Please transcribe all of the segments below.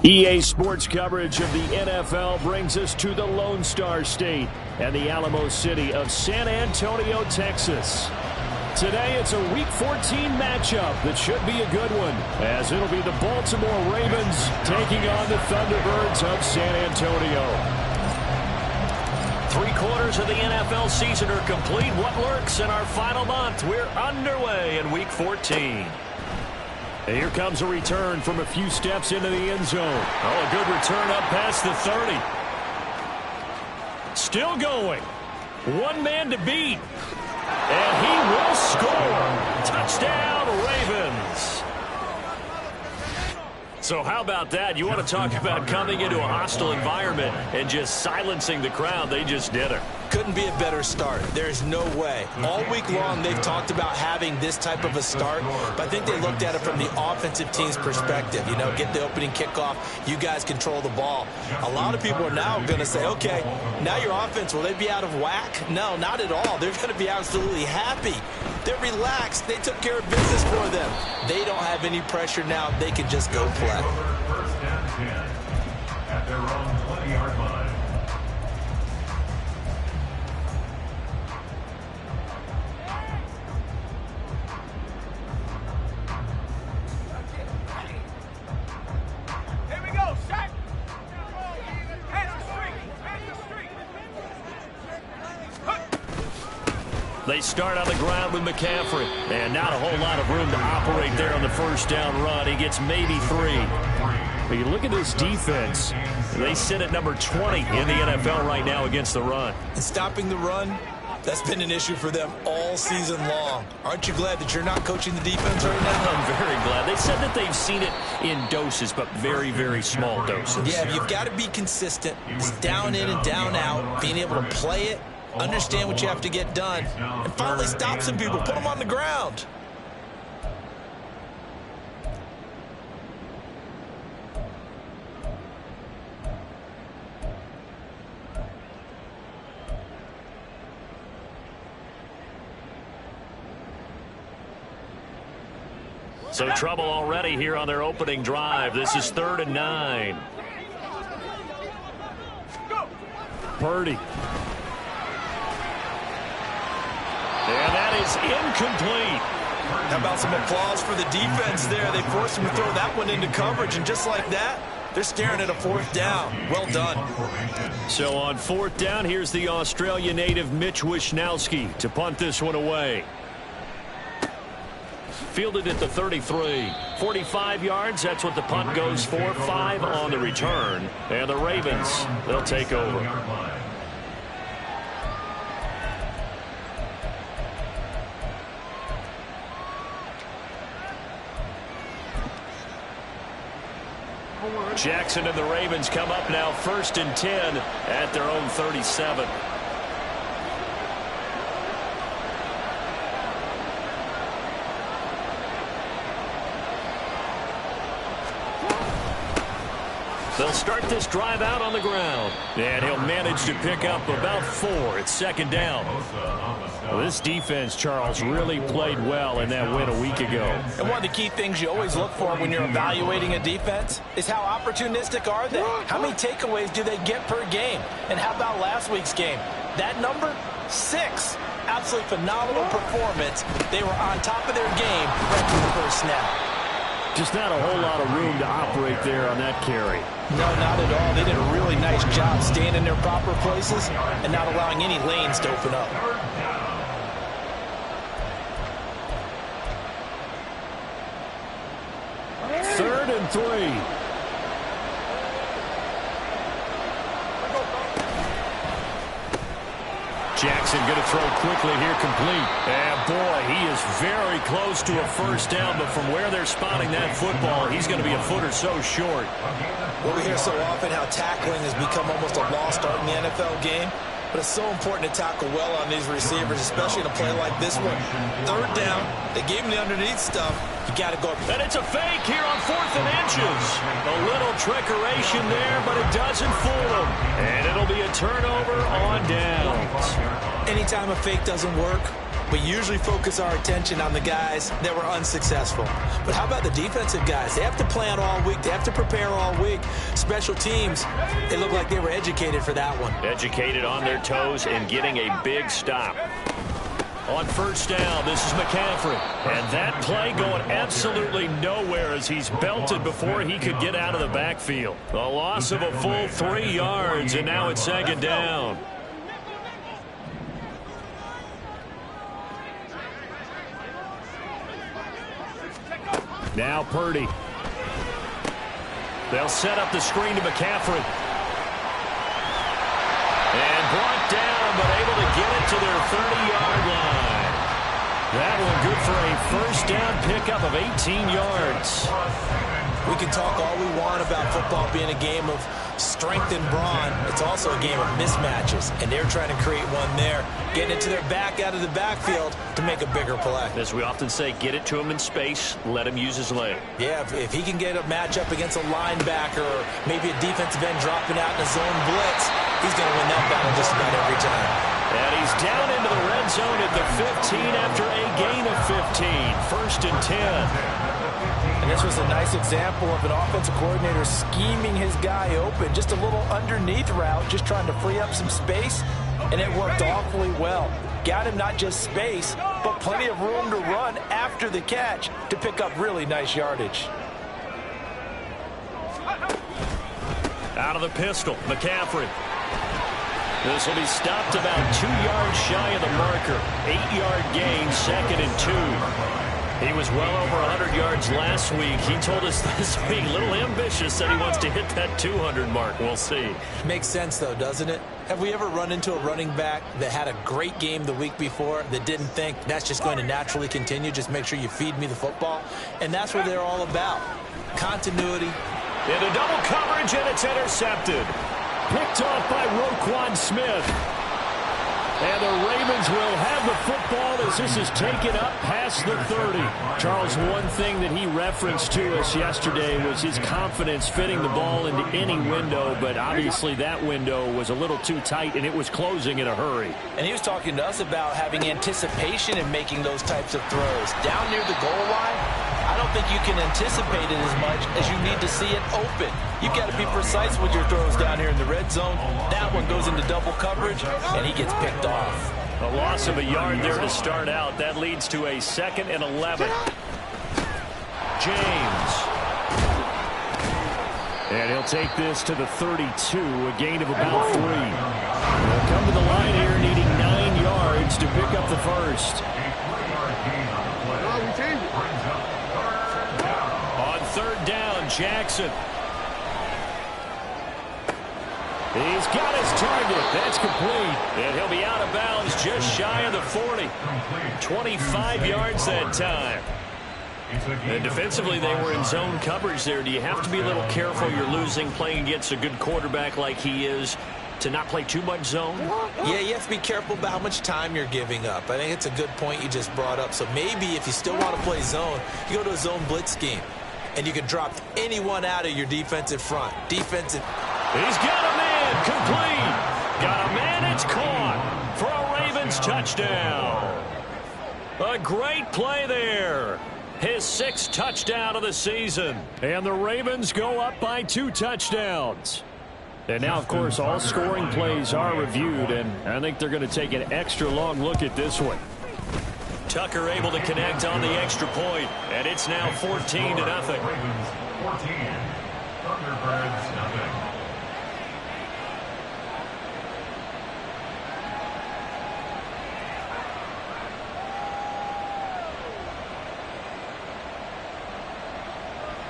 EA Sports coverage of the NFL brings us to the Lone Star State and the Alamo City of San Antonio, Texas. Today it's a Week 14 matchup that should be a good one, as it'll be the Baltimore Ravens taking on the Thunderbirds of San Antonio. 3/4 of the NFL season are complete. What lurks in our final month? We're underway in Week 14. And here comes a return from a few steps into the end zone. Oh, a good return up past the 30. Still going. One man to beat. And he will score. Touchdown, Ravens. So how about that? You want to talk about coming into a hostile environment and just silencing the crowd. They just did it. Couldn't be a better start. There's no way. All week long, they've talked about having this type of a start, but I think they looked at it from the offensive team's perspective. You know, get the opening kickoff. You guys control the ball. A lot of people are now going to say, okay, now your offense, will they be out of whack? No, not at all. They're going to be absolutely happy. They're relaxed. They took care of business for them. They don't have any pressure now. They can just go play. First down 10 at their own 20-yard line. They start on the ground with McCaffrey. And not a whole lot of room to operate there on the first down run. He gets maybe 3. But you look at this defense. They sit at number 20 in the NFL right now against the run. And stopping the run, that's been an issue for them all season long. Aren't you glad that you're not coaching the defense right now? I'm very glad. They said that they've seen it in doses, but very, very small doses. Yeah, you've got to be consistent. It's down in and down out, being able to play it, understand what you have to get done, and finally stop some people, put them on the ground. So trouble already here on their opening drive. This is 3rd and 9. Purdy. And that is incomplete. How about some applause for the defense there? They forced him to throw that one into coverage, and just like that, they're staring at a 4th down. Well done. So on 4th down, here's the Australia native Mitch Wishnowsky to punt this one away. Fielded at the 33. 45 yards, that's what the punt goes for. 5 on the return. And the Ravens, they'll take over. Jackson and the Ravens come up now 1st and 10 at their own 37. They'll start this drive out on the ground. And he'll manage to pick up about 4. It's 2nd down. Well, this defense, Charles, really played well in that win a week ago. And one of the key things you always look for when you're evaluating a defense is how opportunistic are they? How many takeaways do they get per game? And how about last week's game? That number, 6. Absolutely phenomenal performance. They were on top of their game right from the first snap. Just not a whole lot of room to operate there on that carry. No, not at all. They did a really nice job staying in their proper places and not allowing any lanes to open up. 3rd and 3. Jackson going to throw quickly here, complete. And boy, he is very close to a first down, but from where they're spotting that football, he's going to be a foot or so short. Well, we hear so often how tackling has become almost a lost art in the NFL game, but it's so important to tackle well on these receivers, especially in a play like this one. 3rd down, they gave him the underneath stuff. You got to go. And it's a fake here on 4th and inches. A little trickeration there, but it doesn't fool him. And it'll be a turnover on downs. Anytime a fake doesn't work, We usually focus our attention on the guys that were unsuccessful. But how about the defensive guys? They have to plan all week. They have to prepare all week. Special teams, it looked like they were educated for that one. Educated on their toes and getting a big stop. On first down, this is McCaffrey. And that play going absolutely nowhere as he's belted before he could get out of the backfield. The loss of a full 3 yards, and now it's second down. Now Purdy. They'll set up the screen to McCaffrey. And brought down, but able to get it to their 30-yard line. That one good for a first down pickup of 18 yards. We can talk all we want about football being a game of strength and brawn. It's also a game of mismatches, and they're trying to create one there, getting it to their back out of the backfield to make a bigger play. As we often say, get it to him in space, let him use his leg. Yeah, if he can get a matchup against a linebacker or maybe a defensive end dropping out in a zone blitz, he's going to win that battle just about every time. And he's down into the red zone at the 15 after a gain of 15. First and 10. And this was a nice example of an offensive coordinator scheming his guy open. Just a little underneath route, just trying to free up some space, and it worked awfully well. Got him not just space, but plenty of room to run after the catch to pick up really nice yardage. Out of the pistol, McCaffrey. This will be stopped about 2 yards shy of the marker. 8-yard gain, second and 2. He was well over 100 yards last week. He told us this week, a little ambitious, said he wants to hit that 200 mark. We'll see. Makes sense, though, doesn't it? Have we ever run into a running back that had a great game the week before that didn't think that's just going to naturally continue? Just make sure you feed me the football. And that's what they're all about. Continuity. Into double coverage, and it's intercepted. Picked off by Roquan Smith. And the Ravens will have the football as this is taken up past the 30. Charles, one thing that he referenced to us yesterday was his confidence fitting the ball into any window, but obviously that window was a little too tight, and it was closing in a hurry. And he was talking to us about having anticipation in making those types of throws. Down near the goal line, I don't think you can anticipate it as much as you need to see it open. You've got to be precise with your throws down here in the red zone. That one goes into double coverage, and he gets picked off. A loss of a yard there to start out. That leads to a 2nd and 11. James. And he'll take this to the 32, a gain of about 3. They'll come to the line here needing 9 yards to pick up the first. On third down, Jackson. He's got his target. That's complete. And he'll be out of bounds just shy of the 40. 25 yards that time. And defensively, they were in zone coverage there. Do you have to be a little careful? You're losing playing against a good quarterback like he is to not play too much zone? Yeah, you have to be careful about how much time you're giving up. I think it's a good point you just brought up. So maybe if you still want to play zone, you go to a zone blitz scheme. And you can drop anyone out of your defensive front. Defensive. He's got a man, complete. Got a man, it's caught for a Ravens touchdown. A great play there. His 6th touchdown of the season. And the Ravens go up by 2 touchdowns. And now, of course, all scoring plays are reviewed, and I think they're going to take an extra long look at this one. Tucker able to connect on the extra point, and it's now 14-0. Ravens 14, Thunderbirds nothing.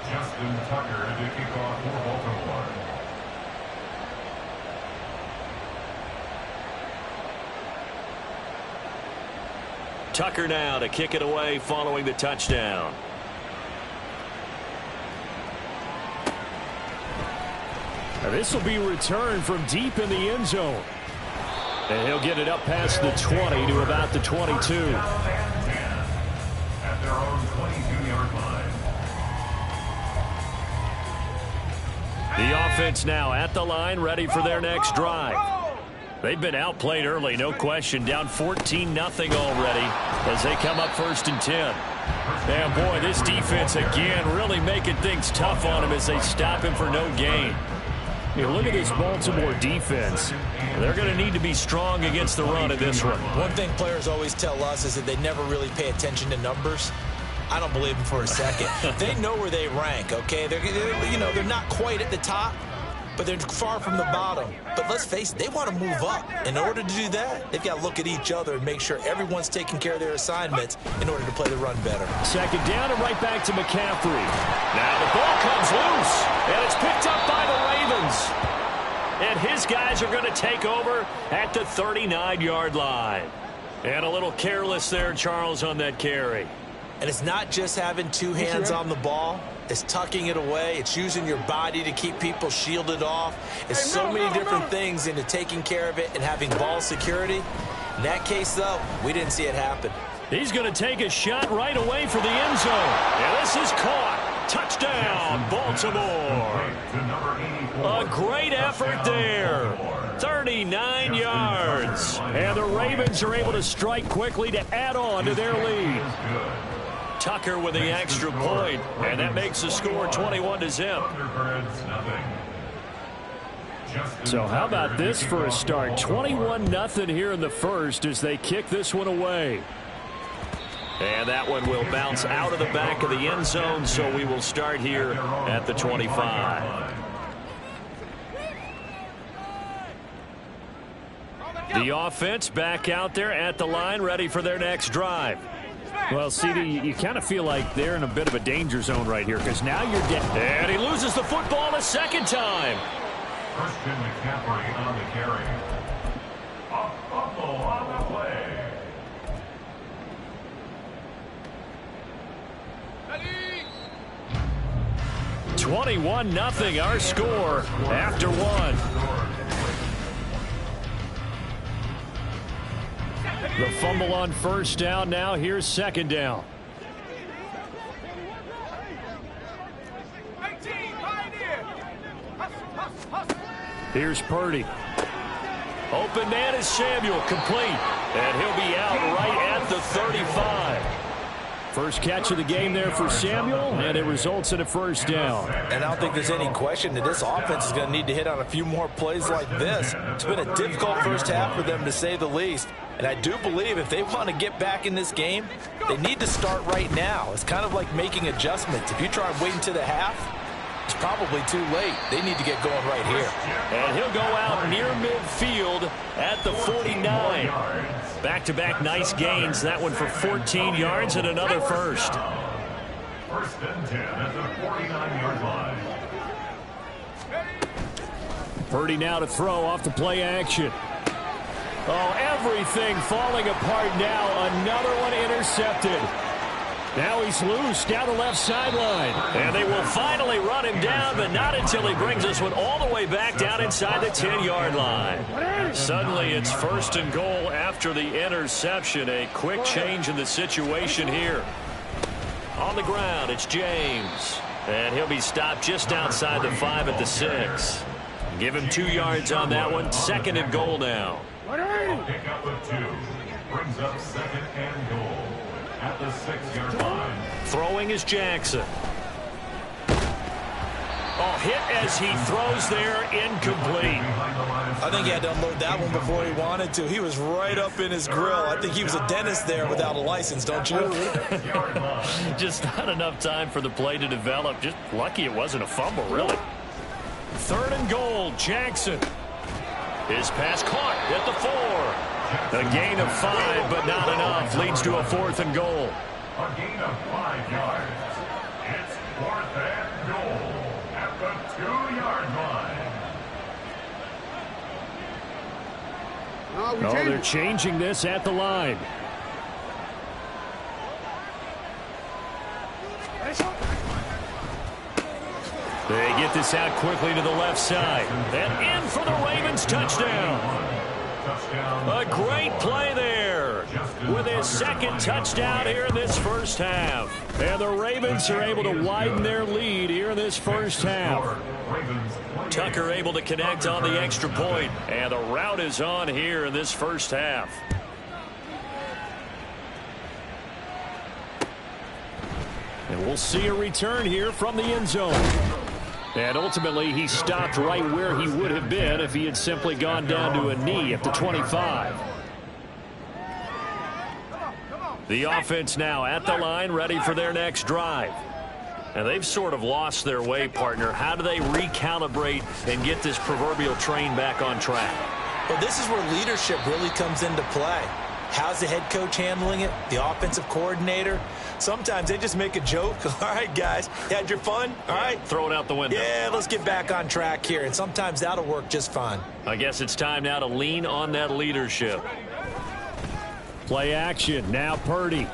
Justin Tucker to kick off for Baltimore. Tucker now to kick it away following the touchdown. Now this will be returned from deep in the end zone. And he'll get it up past the 20 to about the 22. At their own 22-yard line. The offense now at the line, ready for their next drive. They've been outplayed early, no question. Down 14-0 already as they come up 1st and 10. And, boy, this defense, again, really making things tough on him as they stop him for no gain. You look at this Baltimore defense. They're going to need to be strong against the run in this one. One thing players always tell us is that they never really pay attention to numbers. I don't believe them for a second. They know where they rank, okay? They're not quite at the top, but they're far from the bottom. But let's face it, they want to move up. In order to do that, they've got to look at each other and make sure everyone's taking care of their assignments in order to play the run better. 2nd down and right back to McCaffrey. Now the ball comes loose, and it's picked up by the Ravens. And his guys are going to take over at the 39-yard line. And a little careless there, Charles, on that carry. And it's not just having 2 hands on the ball. It's tucking it away. It's using your body to keep people shielded off. It's so many different things into taking care of it and having ball security. In that case, though, we didn't see it happen. He's going to take a shot right away for the end zone. And this is caught. Touchdown, Baltimore. A great effort there. 39 yards. And the Ravens are able to strike quickly to add on to their lead. Tucker with the extra point, and that makes the score 21-0. So how about this for a start? 21-0 here in the first as they kick this one away. And that one will bounce out of the back of the end zone, so we will start here at the 25. The offense back out there at the line, ready for their next drive. Well, CD, you kind of feel like they're in a bit of a danger zone right here because now you're dead. And he loses the football a second time. Christian McCaffrey on the carry. A fumble on the play. 21-0 our score after one. The fumble on 1st down. Now here's 2nd down. Here's Purdy. Open man is Samuel, complete. And he'll be out right at the 35. First catch of the game there for Samuel, and it results in a 1st down. And I don't think there's any question that this offense is going to need to hit on a few more plays like this. It's been a difficult first half for them, to say the least. And I do believe if they want to get back in this game, they need to start right now. It's kind of like making adjustments. If you try and wait until the half, it's probably too late. They need to get going right here. And he'll go out near midfield at the 49. Back-to-back nice gains. That one for 14 yards and another first. 1st and 10 at the 49-yard line. Purdy now to throw off the play action. Oh, everything falling apart now. Another one intercepted. Now he's loose down the left sideline. And they will finally run him down, but not until he brings this one all the way back down inside the 10-yard line. Suddenly it's 1st and goal after the interception. A quick change in the situation here. On the ground, it's James. And he'll be stopped just outside the 5 at the 6. Give him 2 yards on that one. 2nd and goal now. A pickup of 2 brings up 2nd and goal at the 6-yard line. Throwing is Jackson. Oh, hit as he throws there, incomplete. I think he had to unload that one before he wanted to. He was right up in his grill. I think he was a dentist there without a license, don't you? Just not enough time for the play to develop. Just lucky it wasn't a fumble, really. 3rd and goal, Jackson. His pass caught at the 4. A gain of 5, but not enough. Leads to a 4th and goal. A gain of 5 yards. It's 4th and goal at the 2-yard line. Oh, they're changing this at the line. They get this out quickly to the left side. And in for the Ravens touchdown. A great play there. with his second touchdown here in this first half. And the Ravens are able to widen their lead here in this first half. Tucker able to connect on the extra point, and the route is on here in this first half. And we'll see a return here from the end zone. And ultimately, he stopped right where he would have been if he had simply gone down to a knee at the 25. The offense now at the line, ready for their next drive. And they've sort of lost their way, partner. How do they recalibrate and get this proverbial train back on track? Well, this is where leadership really comes into play. How's the head coach handling it? The offensive coordinator? Sometimes they just make a joke. All right, guys, you had your fun? All right. Throw it out the window. Yeah, let's get back on track here. And sometimes that'll work just fine. I guess it's time now to lean on that leadership. Play action. Now Purdy.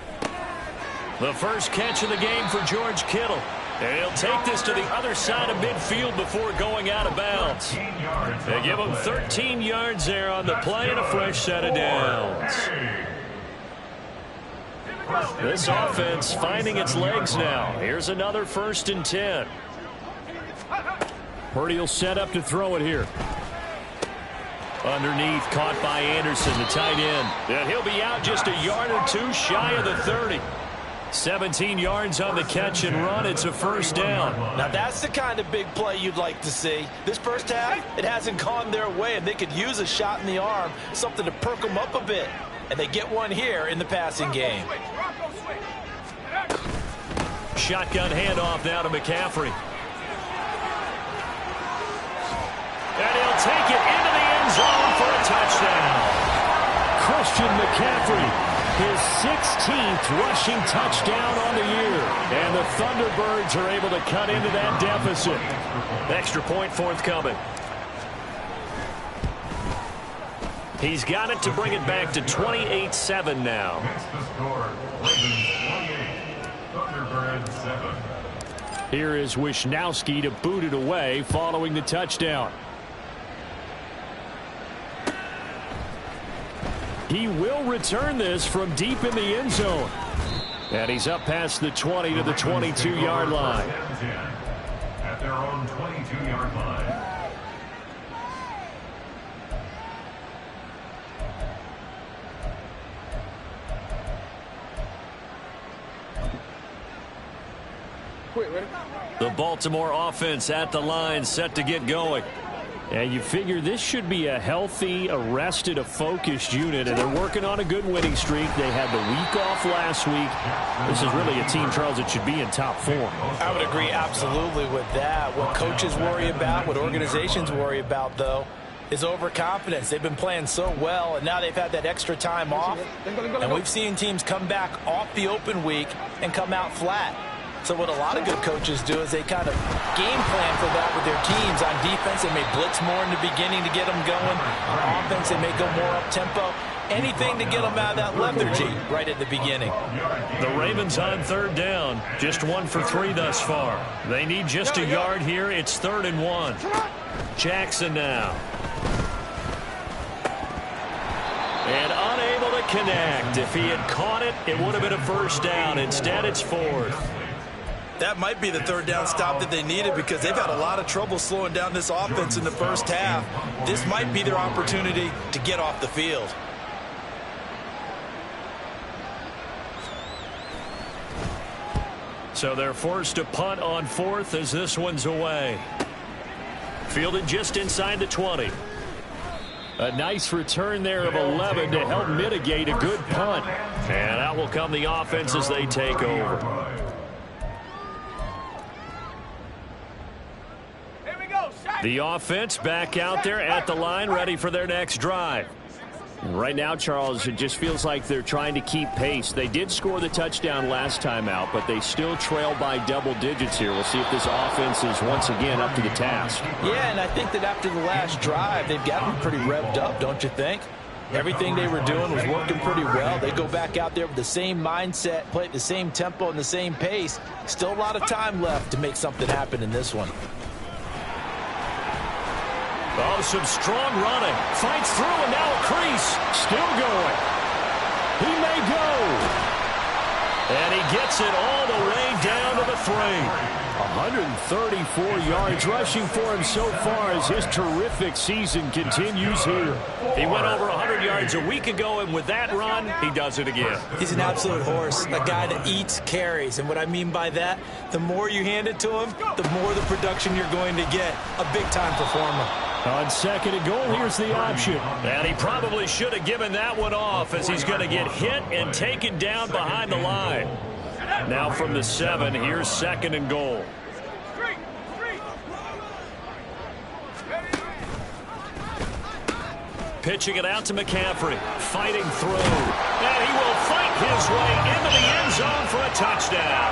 The first catch of the game for George Kittle. And he'll take this to the other side of midfield before going out of bounds. They give him 13 yards there on the play and a fresh set of downs. This offense finding its legs now. Here's another 1st and 10. Purdy will set up to throw it here. Underneath, caught by Anderson, the tight end. And he'll be out just a yard or two shy of the 30. 17 yards on the catch and run. It's a first down. Now that's the kind of big play you'd like to see. This first half, it hasn't gone their way, and they could use a shot in the arm, something to perk them up a bit. And they get one here in the passing game. Shotgun handoff now to McCaffrey. And he'll take it into the end zone for a touchdown. Christian McCaffrey. His 16th rushing touchdown on the year. And the Thunderbirds are able to cut into that deficit. Extra point forthcoming. He's got it to bring it back to 28-7 now. Here is Wisnowski to boot it away following the touchdown. He will return this from deep in the end zone. And he's up past the 20 to the 22-yard line. At their own 22-yard line. The Baltimore offense at the line, set to get going. And you figure this should be a healthy, arrested, a focused unit, and they're working on a good winning streak. They had the week off last week. This is really a team, Charles, that should be in top form. I would agree absolutely with that. What coaches worry about, what organizations worry about, though, is overconfidence. They've been playing so well, and now they've had that extra time off. And we've seen teams come back off the open week and come out flat. So what a lot of good coaches do is they kind of game plan for that with their teams. On defense, they may blitz more in the beginning to get them going. On offense, they may go more up-tempo. Anything to get them out of that lethargy right at the beginning. The Ravens on 3rd down. Just 1 for 3 thus far. They need just a yard here. It's 3rd and 1. Jackson now. And unable to connect. If he had caught it, it would have been a first down. Instead, it's 4th. That might be the 3rd down stop that they needed because they've had a lot of trouble slowing down this offense in the first half. This might be their opportunity to get off the field. So they're forced to punt on 4th as this one's away. Fielded just inside the 20. A nice return there of 11 to help mitigate a good punt. And out will come the offense as they take over. The offense back out there at the line, ready for their next drive. Right now, Charles, it just feels like they're trying to keep pace. They did score the touchdown last time out, but they still trail by double digits here. We'll see if this offense is once again up to the task. Yeah, and I think that after the last drive, they've gotten pretty revved up, don't you think? Everything they were doing was working pretty well. They go back out there with the same mindset, play at the same tempo and the same pace. Still a lot of time left to make something happen in this one. Oh, some strong running. Fights through and now a crease. Still going. He made they go. And he gets it all the way down to the 3. 134 yards rushing for him so far as his terrific season continues here. He went over 100 yards a week ago, and with that run, he does it again. He's an absolute horse, a guy that eats carries. And what I mean by that, the more you hand it to him, the more the production you're going to get. A big-time performer. On second and goal, here's the option. And he probably should have given that one off, as he's going to get hit and taken down behind the line. Now from the 7, here's second and goal. Pitching it out to McCaffrey. Fighting through. And he will fight his way into the end zone for a touchdown.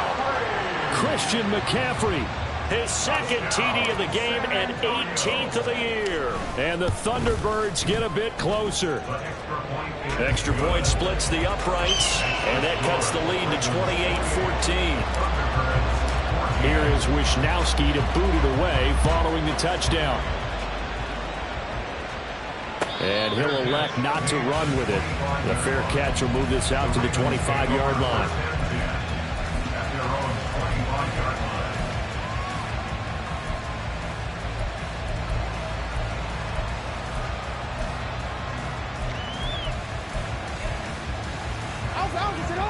Christian McCaffrey. His second TD of the game and 18th of the year. And the Thunderbirds get a bit closer. Extra point splits the uprights, and that cuts the lead to 28-14. Here is Wisnowski to boot it away following the touchdown. And he'll elect not to run with it. The fair catch will move this out to the 25-yard line.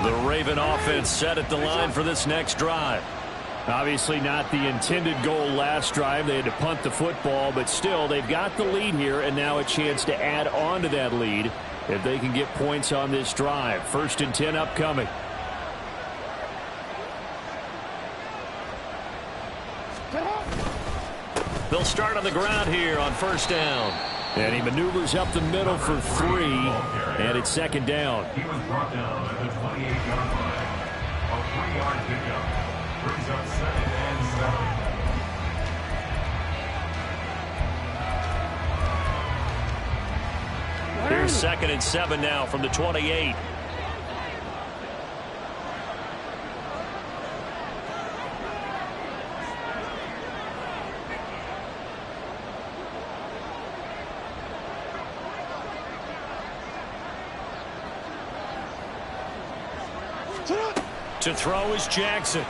The Raven offense set at the line for this next drive. Obviously not the intended goal last drive. They had to punt the football, but still they've got the lead here and now a chance to add on to that lead if they can get points on this drive. 1st and 10 upcoming. They'll start on the ground here on 1st down. And he maneuvers up the middle for 3, and it's 2nd down. He was brought down at the 28-yard line. A 3-yard pickup brings up 2nd and 7. Here's 2nd and 7 now from the 28. To throw is Jackson.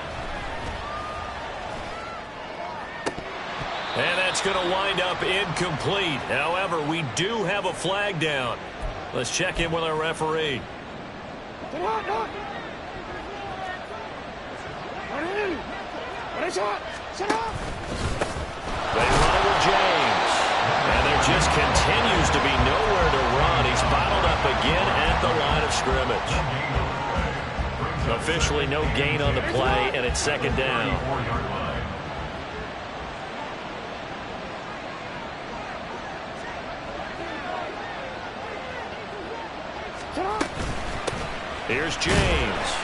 And that's going to wind up incomplete. However, we do have a flag down. Let's check in with our referee. They run with James. And there just continues to be nowhere to run. He's bottled up again at the line of scrimmage. Officially no gain on the play, and it's 2nd down. Here's James.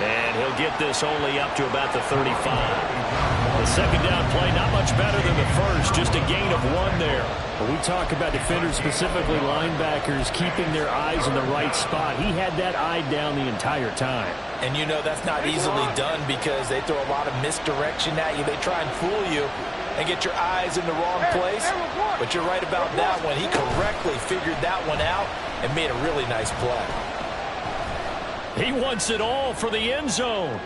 And he'll get this only up to about the 35. The 2nd down play, not much better than the first, just a gain of 1 there. When we talk about defenders, specifically linebackers, keeping their eyes in the right spot, he had that eye down the entire time. And you know that's not easily done because they throw a lot of misdirection at you. They try and fool you and get your eyes in the wrong place. But you're right about that one. He correctly figured that one out and made a really nice play. He wants it all for the end zone.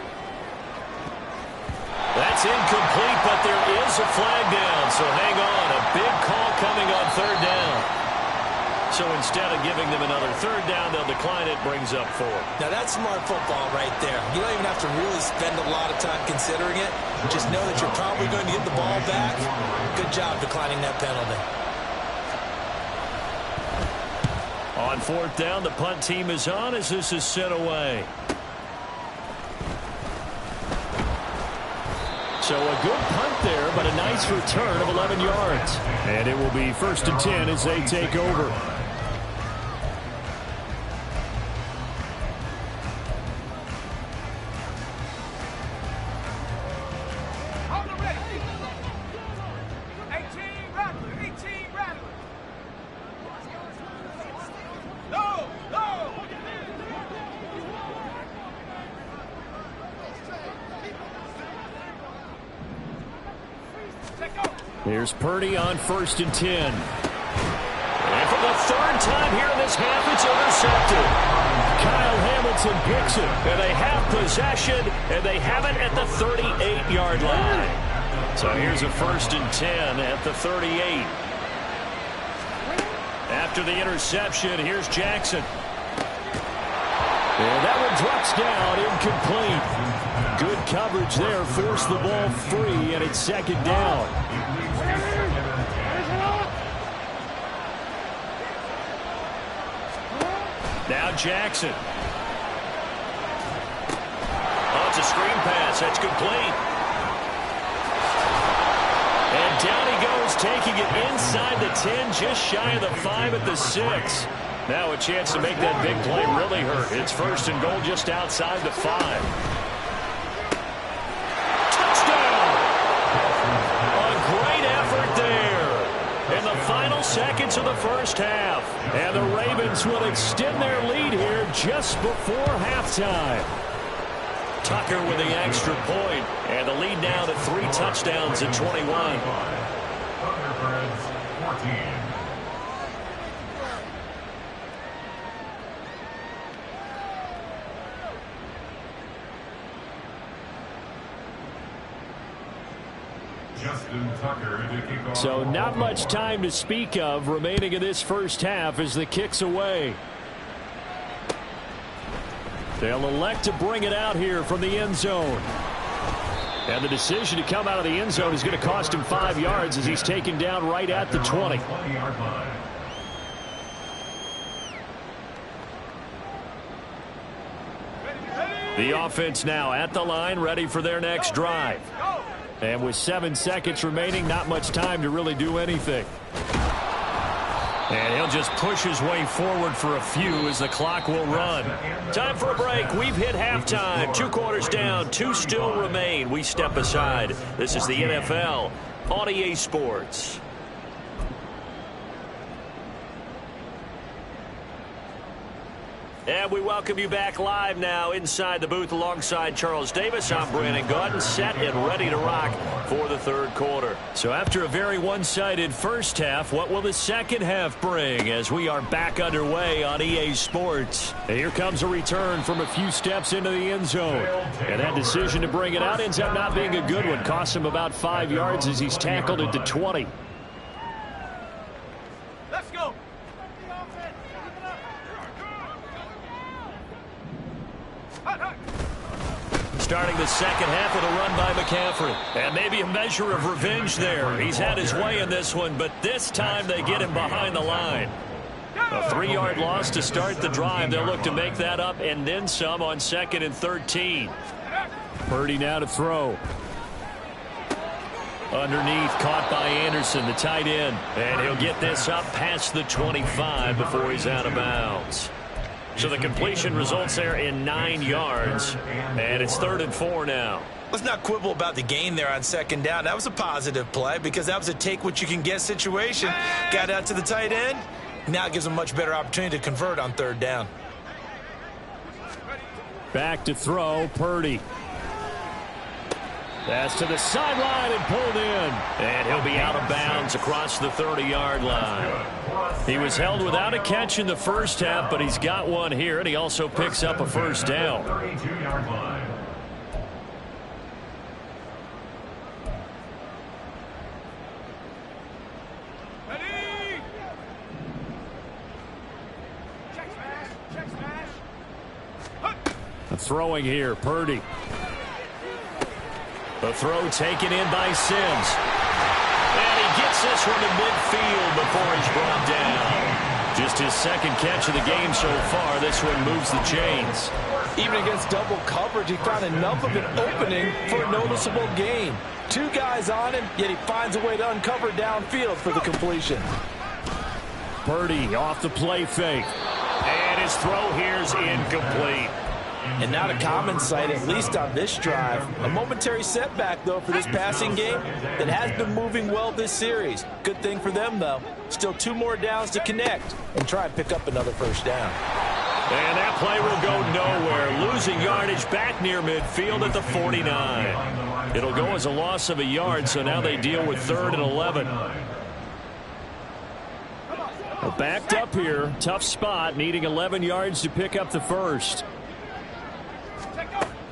That's incomplete, but there is a flag down. So hang on, a big call coming on 3rd down. So instead of giving them another 3rd down, they'll decline it, brings up 4. Now that's smart football right there. You don't even have to really spend a lot of time considering it. Just know that you're probably going to get the ball back. Good job declining that penalty. On 4th down, the punt team is on as this is sent away. So a good punt there, but a nice return of 11 yards. And it will be 1st and 10 as they take over. Here's Purdy on 1st and 10. And for the 3rd time here in this half, it's intercepted. Kyle Hamilton picks it. And they have possession, and they have it at the 38-yard line. So here's a 1st and 10 at the 38. After the interception, here's Jackson. And that one drops down, incomplete. Good coverage there, forced the ball free, and it's 2nd down. Now Jackson. Oh, it's a screen pass. That's complete. And down he goes, taking it inside the 10, just shy of the 5 at the 6. Now a chance to make that big play really hurt. It's 1st and goal just outside the 5. Touchdown! A great effort there in the final seconds of the 1st half. And the Ravens will extend their lead here just before halftime. Tucker with the extra point, and the lead now to 3 touchdowns at 21. Thunderbirds 14. Justin Tucker to kick off. So not much time to speak of remaining in this 1st half as the kick's away. They'll elect to bring it out here from the end zone. And the decision to come out of the end zone is going to cost him 5 yards as he's taken down right at the 20. 20-yard line. The offense now at the line, ready for their next drive. And with 7 seconds remaining, not much time to really do anything. And he'll just push his way forward for a few as the clock will run. Time for a break. We've hit halftime. 2 quarters down. 2 still remain. We step aside. This is the NFL on EA Sports. And we welcome you back live now inside the booth alongside Charles Davis. I'm Brandon Gaudin, set and ready to rock for the 3rd quarter. So after a very one-sided 1st half, what will the 2nd half bring as we are back underway on EA Sports? And here comes a return from a few steps into the end zone. And that decision to bring it out ends up not being a good one. Cost him about 5 yards as he's tackled at the 20. Let's go. Starting the 2nd half with a run by McCaffrey. And maybe a measure of revenge there. He's had his way in this one, but this time they get him behind the line. A 3-yard loss to start the drive. They'll look to make that up and then some on 2nd and 13. Purdy now to throw. Underneath, caught by Anderson, the tight end. And he'll get this up past the 25 before he's out of bounds. So the completion results there in 9 yards. And it's 3rd and 4 now. Let's not quibble about the gain there on 2nd down. That was a positive play because that was a take-what-you-can-get situation. Got out to the tight end. Now it gives them a much better opportunity to convert on 3rd down. Back to throw, Purdy. That's to the sideline and pulled in. And he'll be out of bounds across the 30-yard line. He was held without a catch in the 1st half, but he's got one here, and he also picks up a 1st down. 32-yard line. Throwing here, Purdy. The throw taken in by Sims. And he gets this one to midfield before he's brought down. Just his 2nd catch of the game so far. This one moves the chains. Even against double coverage, he found enough of an opening for a noticeable gain. 2 guys on him, yet he finds a way to uncover downfield for the completion. Purdy off the play fake. And his throw here's incomplete. And not a common sight, at least on this drive. A momentary setback, though, for this passing game that has been moving well this series. Good thing for them, though. Still 2 more downs to connect and try and pick up another 1st down. And that play will go nowhere. Losing yardage back near midfield at the 49. It'll go as a loss of a yard, so now they deal with 3rd and 11. Backed up here. Tough spot. Needing 11 yards to pick up the first.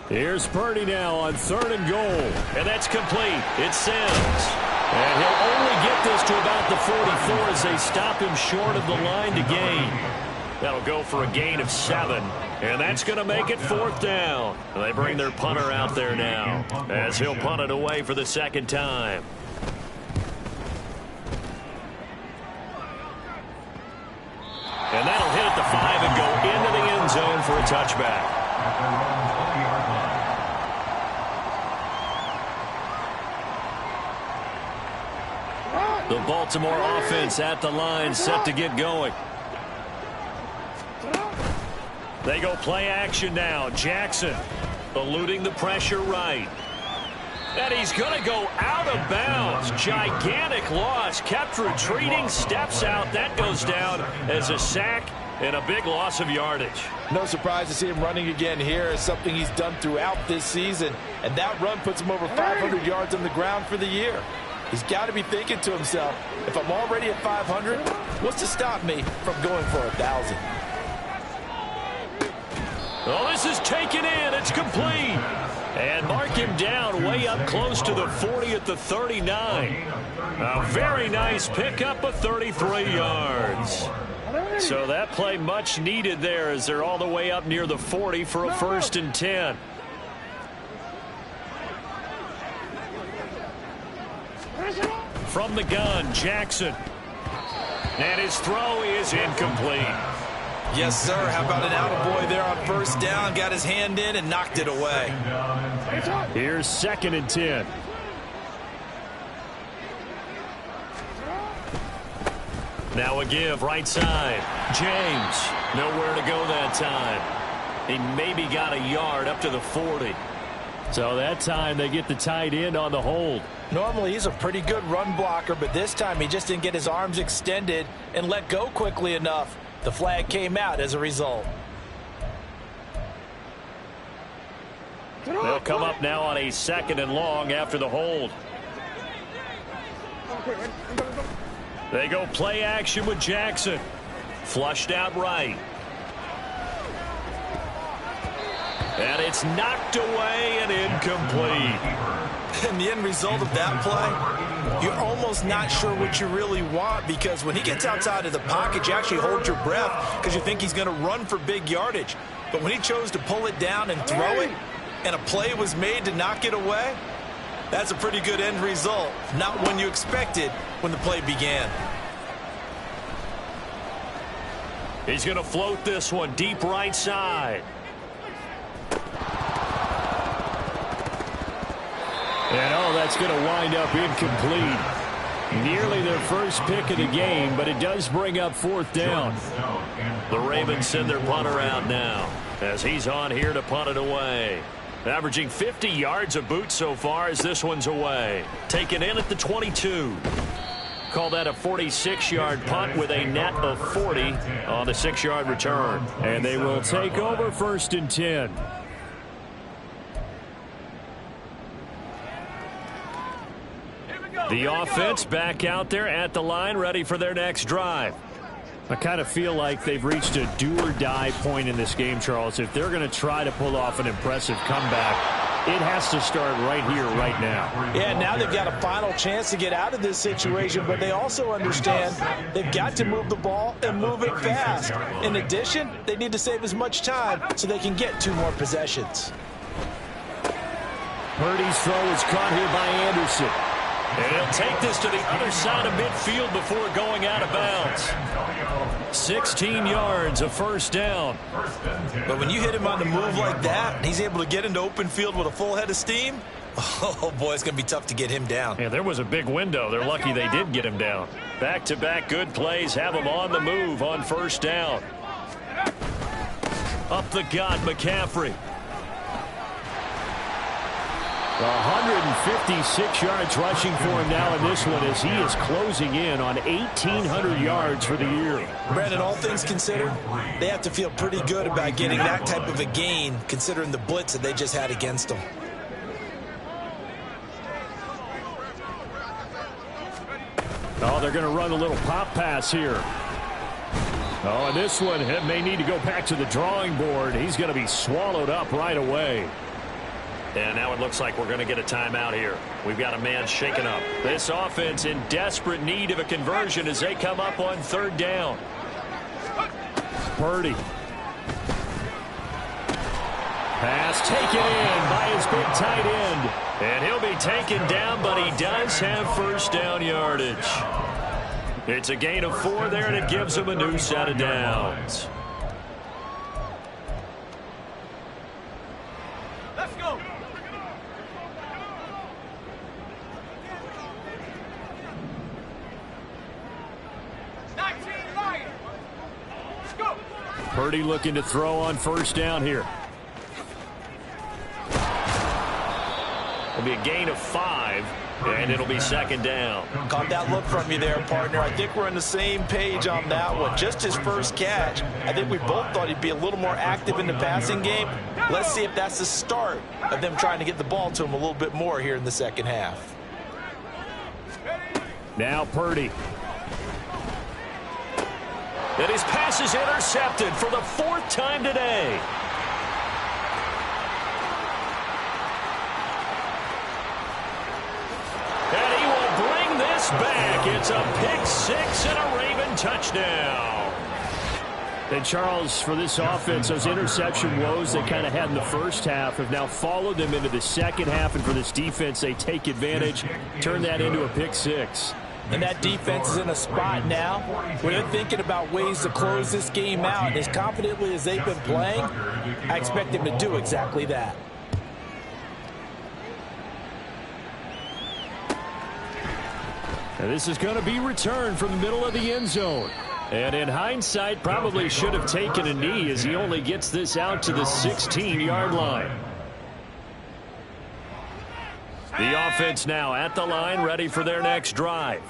Here's Purdy now on 3rd and goal. And that's complete. It's Sims. And he'll only get this to about the 44 as they stop him short of the line to gain. That'll go for a gain of 7. And that's going to make it 4th down. They bring their punter out there now as he'll punt it away for the 2nd time. And that'll hit at the 5 and go into the end zone for a touchback. The Baltimore offense at the line, set to get going. They go play action now. Jackson eluding the pressure right. And he's going to go out of bounds. Gigantic loss. Kept retreating. Steps out. That goes down as a sack and a big loss of yardage. No surprise to see him running again here. It's something he's done throughout this season. And that run puts him over 500 yards on the ground for the year. He's got to be thinking to himself, if I'm already at 500, what's to stop me from going for 1,000? Oh, this is taken in. It's complete. And mark him down way up close to the 40 at the 39. A very nice pickup of 33 yards. So that play much needed there as they're all the way up near the 40 for a 1st and 10. From the gun, Jackson. And his throw is incomplete. Yes, sir. How about an attaboy there on 1st down? Got his hand in and knocked it away. Here's 2nd and 10. Now a give, right side. James, nowhere to go that time. He maybe got a yard up to the 40. So that time they get the tight end on the hold. Normally he's a pretty good run blocker, but this time he just didn't get his arms extended and let go quickly enough. The flag came out as a result. They'll come up now on a 2nd and long after the hold. They go play action with Jackson. Flushed out right. And it's knocked away and incomplete. And the end result of that play, you're almost not sure what you really want, because when he gets outside of the pocket, you actually hold your breath because you think he's going to run for big yardage. But when he chose to pull it down and throw it, and a play was made to knock it away, that's a pretty good end result. Not one you expected when the play began. He's going to float this one deep right side. And oh, that's going to wind up incomplete. Nearly their first pick of the game, but it does bring up 4th down. The Ravens send their punter out now as he's on here to punt it away. Averaging 50 yards a boot so far as this one's away. Taken in at the 22. Call that a 46-yard punt with a net of 40 on the 6-yard return. And they will take over 1st and 10. The offense back out there at the line, ready for their next drive. I kind of feel like they've reached a do-or-die point in this game, Charles. If they're going to try to pull off an impressive comeback, it has to start right here, right now. Yeah, now they've got a final chance to get out of this situation, but they also understand they've got to move the ball and move it fast. In addition, they need to save as much time so they can get 2 more possessions. Purdy's throw is caught here by Anderson. And he'll take this to the other side of midfield before going out of bounds. 16 yards, a 1st down. But when you hit him on the move like that, and he's able to get into open field with a full head of steam, oh, boy, it's going to be tough to get him down. Yeah, there was a big window. They're lucky they did get him down. Back-to-back good plays have him on the move on 1st down. Up the gut, McCaffrey. 156 yards rushing for him now in this one as he is closing in on 1,800 yards for the year. Brandon, all things considered, they have to feel pretty good about getting that type of a gain considering the blitz that they just had against them. Oh, they're going to run a little pop pass here. Oh, and this one may need to go back to the drawing board. He's going to be swallowed up right away. And now it looks like we're going to get a timeout here. We've got a man shaken up. This offense in desperate need of a conversion as they come up on third down. Purdy. Pass taken in by his big tight end. And he'll be taken down, but he does have first down yardage. It's a gain of 4 there, and it gives him a new set of downs. Let's go. Let's go. Purdy looking to throw on first down here. It'll be a gain of 5, and it'll be second down. Caught that look from you there, partner. I think we're on the same page on that one. Just his first catch. I think we both thought he'd be a little more active in the passing game. Let's see if that's the start of them trying to get the ball to him a little bit more here in the second half. Now Purdy. And his pass is intercepted for the 4th time today. And he will bring this back. It's a pick 6 and a Raven touchdown. And Charles, for this offense, those interception woes they kind of had in the first half have now followed them into the second half. And for this defense, they take advantage, turn that into a pick 6. And that defense is in a spot now where they're thinking about ways to close this game out. And as confidently as they've been playing, I expect them to do exactly that. And this is going to be returned from the middle of the end zone. And in hindsight, probably should have taken a knee as he only gets this out to the 16-yard line. The offense now at the line, ready for their next drive.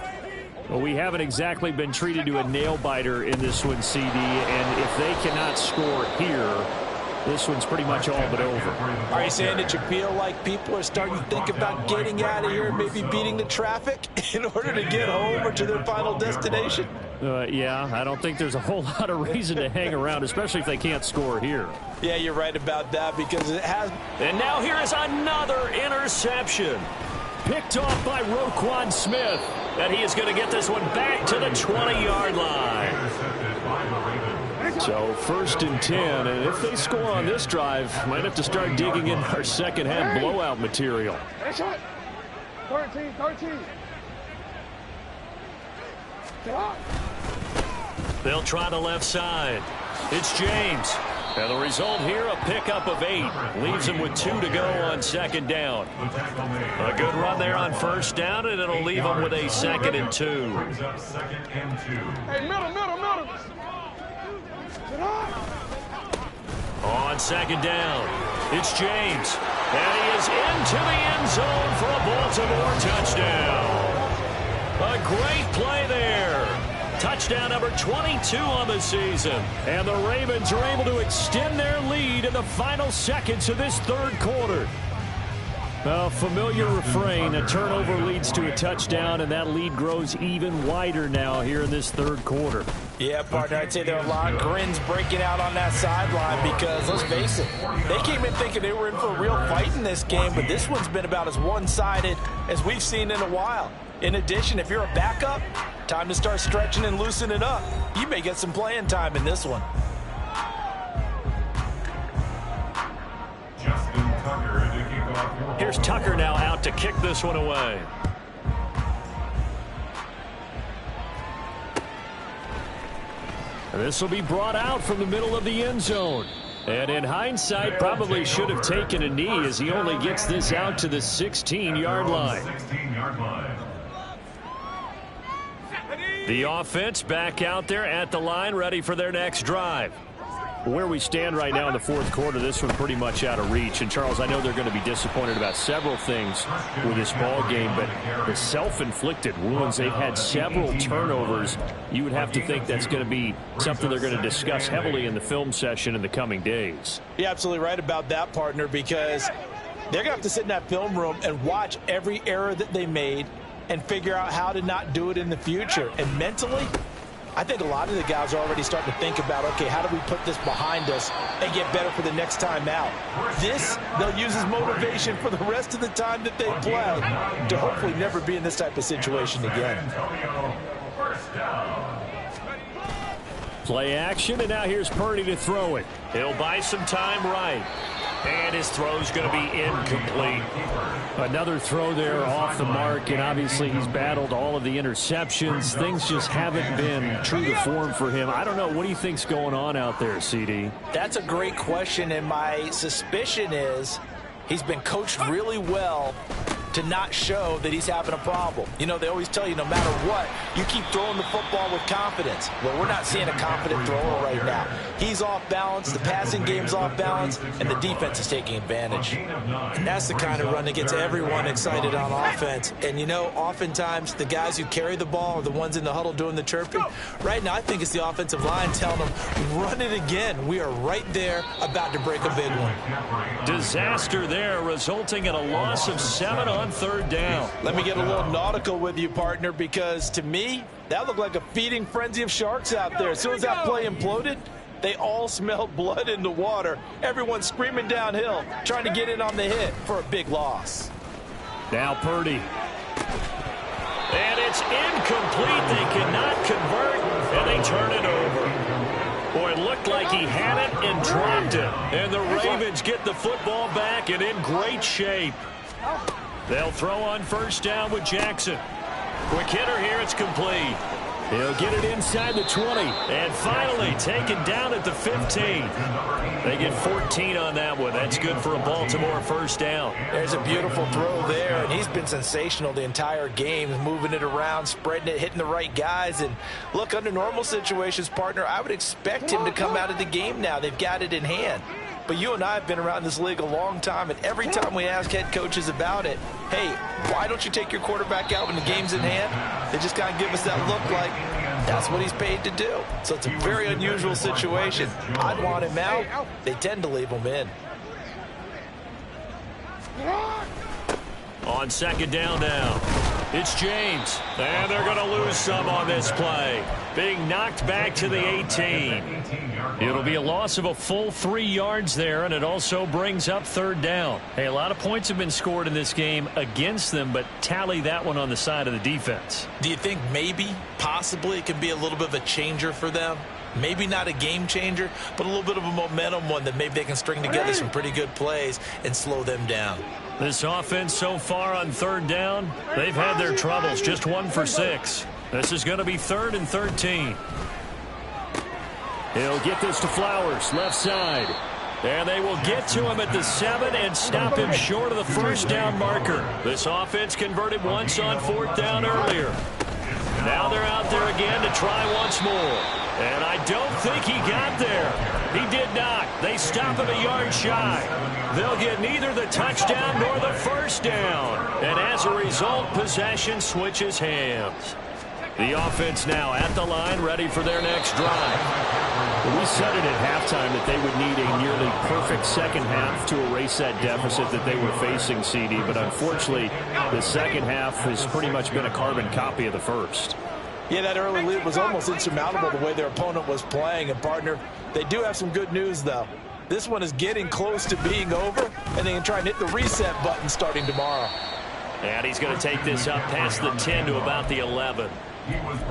Well, we haven't exactly been treated to a nail-biter in this one, CD, and if they cannot score here, this one's pretty much all but over. Are you saying that you feel like people are starting to think about getting out of here and maybe beating the traffic in order to get home or to their final destination? Yeah, I don't think there's a whole lot of reason to hang around, especially if they can't score here. Yeah, you're right about that because it has. And now here is another interception. Picked off by Roquan Smith. And he is going to get this one back to the 20-yard line. So 1st and 10, and if they score on this drive, might have to start digging in our second half blowout material. 13. They'll try the left side. It's James. And the result here, a pickup of 8. Leaves him with 2 to go on second down. A good run there on first down, and it'll leave him with a 2nd and 2. Hey, middle. On second down, it's James. And he is into the end zone for a Baltimore touchdown. A great play there. Touchdown number 22 on the season. And the Ravens are able to extend their lead in the final seconds of this third quarter. A familiar refrain, a turnover leads to a touchdown, and that lead grows even wider now here in this third quarter. Yeah, partner, I'd say there are a lot of grins breaking out on that sideline because, let's face it, they came in thinking they were in for a real fight in this game, but this one's been about as one-sided as we've seen in a while. In addition, if you're a backup, time to start stretching and loosening up. You may get some playing time in this one. Here's Tucker now out to kick this one away. This will be brought out from the middle of the end zone. And in hindsight, probably should have taken a knee as he only gets this out to the 16-yard line. The offense back out there at the line, ready for their next drive. Where we stand right now in the fourth quarter, this one pretty much out of reach. And, Charles, I know they're going to be disappointed about several things with this ball game, but the self-inflicted wounds, they've had several turnovers. You would have to think that's going to be something they're going to discuss heavily in the film session in the coming days. You're absolutely right about that, partner, because they're going to have to sit in that film room and watch every error that they made and figure out how to not do it in the future. And mentally, I think a lot of the guys are already starting to think about, okay, how do we put this behind us and get better for the next time out? This, they'll use as motivation for the rest of the time that they play to hopefully never be in this type of situation again. Play action, and now here's Purdy to throw it. He'll buy some time right. And his throw's going to be incomplete. Another throw there off the mark, and obviously he's battled all of the interceptions. Things just haven't been true to form for him. I don't know. What do you think's going on out there, CD? That's a great question, and my suspicion is he's been coached really well to not show that he's having a problem. You know, they always tell you no matter what, you keep throwing the football with confidence. Well, we're not seeing a confident thrower right now. He's off balance, the passing game's off balance, and the defense is taking advantage. And that's the kind of run that gets everyone excited on offense. And, you know, oftentimes the guys who carry the ball are the ones in the huddle doing the chirping. Right now, I think it's the offensive line telling them, run it again. We are right there about to break a big one. Disaster there, resulting in a loss of 7 on third down. Let me get a little nautical with you, partner, because to me, that looked like a feeding frenzy of sharks out there. As soon as that play imploded, they all smelled blood in the water. Everyone screaming downhill, trying to get in on the hit for a big loss. Now Purdy. And it's incomplete. They cannot convert, and they turn it over. Boy, it looked like he had it and dropped it. And the Ravens get the football back and in great shape. They'll throw on first down with Jackson. Quick hitter here, it's complete. He'll get it inside the 20. And finally taken down at the 15. They get 14 on that one. That's good for a Baltimore first down. There's a beautiful throw there, and he's been sensational the entire game, moving it around, spreading it, hitting the right guys. And look, under normal situations, partner, I would expect him to come out of the game now. They've got it in hand. But you and I have been around this league a long time, and every time we ask head coaches about it, hey, why don't you take your quarterback out when the game's in hand? They just kind of give us that look like that's what he's paid to do. So it's a very unusual situation. I'd want him out. They tend to leave him in. On second down now, it's James. And they're going to lose some on this play. Being knocked back to the 18. It'll be a loss of a full 3 yards there, and it also brings up third down. Hey, a lot of points have been scored in this game against them, but tally that one on the side of the defense. Do you think maybe, possibly, it can be a little bit of a changer for them? Maybe not a game changer, but a little bit of a momentum one that maybe they can string together some pretty good plays and slow them down. This offense so far on third down, they've had their troubles, just 1 for 6. This is going to be 3rd and 13. He'll get this to Flowers, left side. And they will get to him at the 7 and stop him short of the first down marker. This offense converted once on 4th down earlier. Now they're out there again to try once more. And I don't think he got there. He did not. They stop him a yard shy. They'll get neither the touchdown nor the first down. And as a result, possession switches hands. The offense now at the line, ready for their next drive. We said it at halftime that they would need a nearly perfect second half to erase that deficit that they were facing, CD. But unfortunately, the second half has pretty much been a carbon copy of the first. Yeah, that early lead was almost insurmountable the way their opponent was playing. And, partner, they do have some good news, though. This one is getting close to being over, and they can try and hit the reset button starting tomorrow. And he's going to take this up past the 10 to about the 11.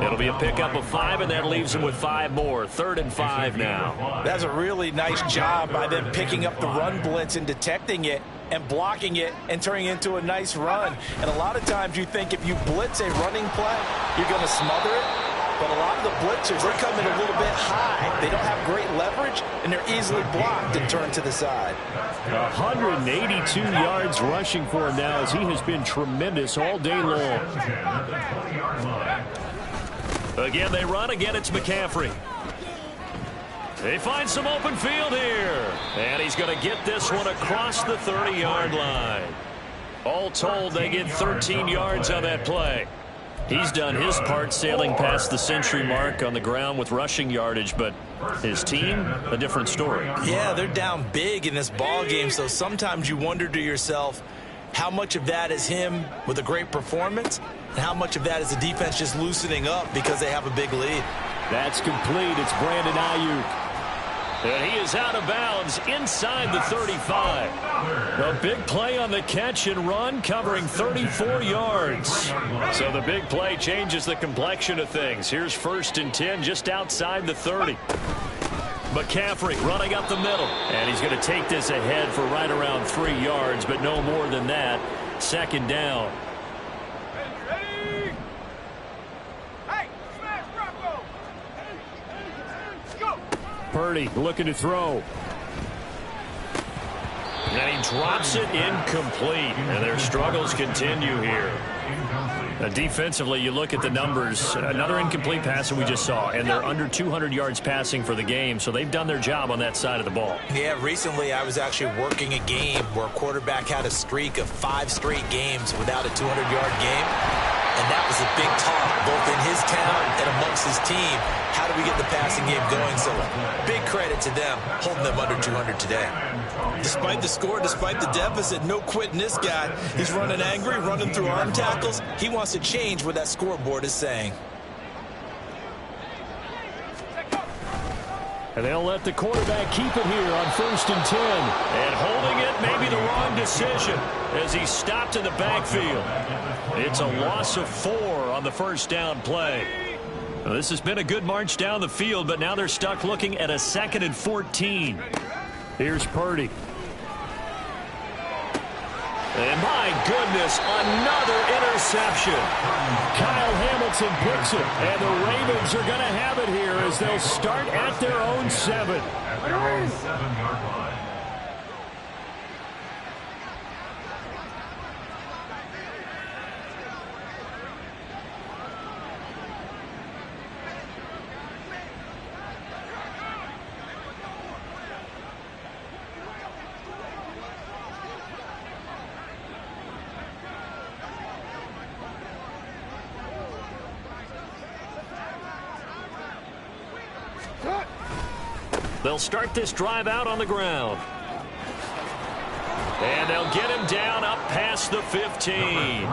It'll be a pickup of 5, and that leaves him with 5 more. 3rd and 5 now. That's a really nice job by them picking up the run blitz and detecting it and blocking it and turning it into a nice run. And a lot of times you think if you blitz a running play, you're going to smother it. But a lot of the blitzers, they come in a little bit high. They don't have great leverage, and they're easily blocked and turned to the side. 182 yards rushing for him now as he has been tremendous all day long. Again, they run. Again, it's McCaffrey. They find some open field here. And he's going to get this one across the 30-yard line. All told, they get 13 yards on that play. He's done his part sailing past the century mark on the ground with rushing yardage, but his team, a different story. Yeah, they're down big in this ball game, so sometimes you wonder to yourself how much of that is him with a great performance and how much of that is the defense just loosening up because they have a big lead. That's complete. It's Brandon Ayuk. And he is out of bounds inside the 35. A big play on the catch and run, covering 34 yards. So the big play changes the complexion of things. Here's 1st and 10 just outside the 30. McCaffrey running up the middle. And he's going to take this ahead for right around 3 yards, but no more than that. 2nd down. Purdy looking to throw. And he drops it incomplete. And their struggles continue here. Defensively, you look at the numbers. Another incomplete pass that we just saw, and they're under 200 yards passing for the game, so they've done their job on that side of the ball. Yeah, recently I was actually working a game where a quarterback had a streak of 5 straight games without a 200-yard game, and that was a big talk, both in his town and amongst his team. How do we get the passing game going? So big credit to them, holding them under 200 today. Despite the score, despite the deficit, no quitting this guy. He's running angry, running through arm tackles. He wants to change what that scoreboard is saying. And they'll let the quarterback keep it here on 1st and 10. And holding it may be the wrong decision as he stopped in the backfield. It's a loss of 4 on the 1st down play. Well, this has been a good march down the field, but now they're stuck looking at a 2nd and 14. Here's Purdy. And my goodness, another interception. Kyle Hamilton picks it, and the Ravens are going to have it here as they'll start at their own 7. At their own 7-yard line. They'll start this drive out on the ground. And they'll get him down up past the 15.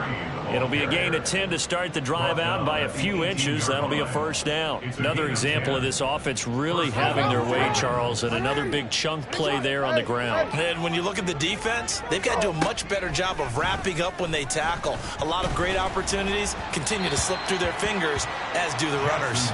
It'll be a gain of 10 to start the drive out by a few inches. That'll be a 1st down. Another example of this offense really having their way, Charles, and another big chunk play there on the ground. And when you look at the defense, they've got to do a much better job of wrapping up when they tackle. A lot of great opportunities continue to slip through their fingers, as do the runners.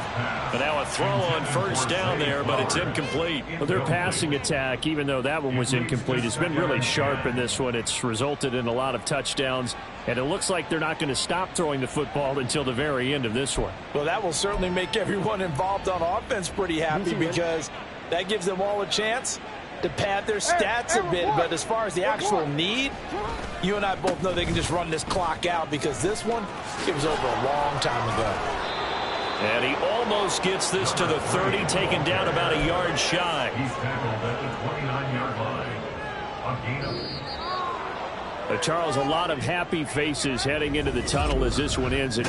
But now a throw on 1st down there, but it's incomplete. Well, their passing attack, even though that one was incomplete, has been really sharp in this one. It's resulted in a lot of touchdowns, and it looks like they're not going to stop throwing the football until the very end of this one. Well, that will certainly make everyone involved on offense pretty happy because that gives them all a chance to pad their stats a bit. But as far as the actual need, you and I both know they can just run this clock out because this one, it was over a long time ago. And he almost gets this to the 30, taken down about a yard shy. He's tackled at the 29-yard line. A gain of Charles, a lot of happy faces heading into the tunnel as this one ends. An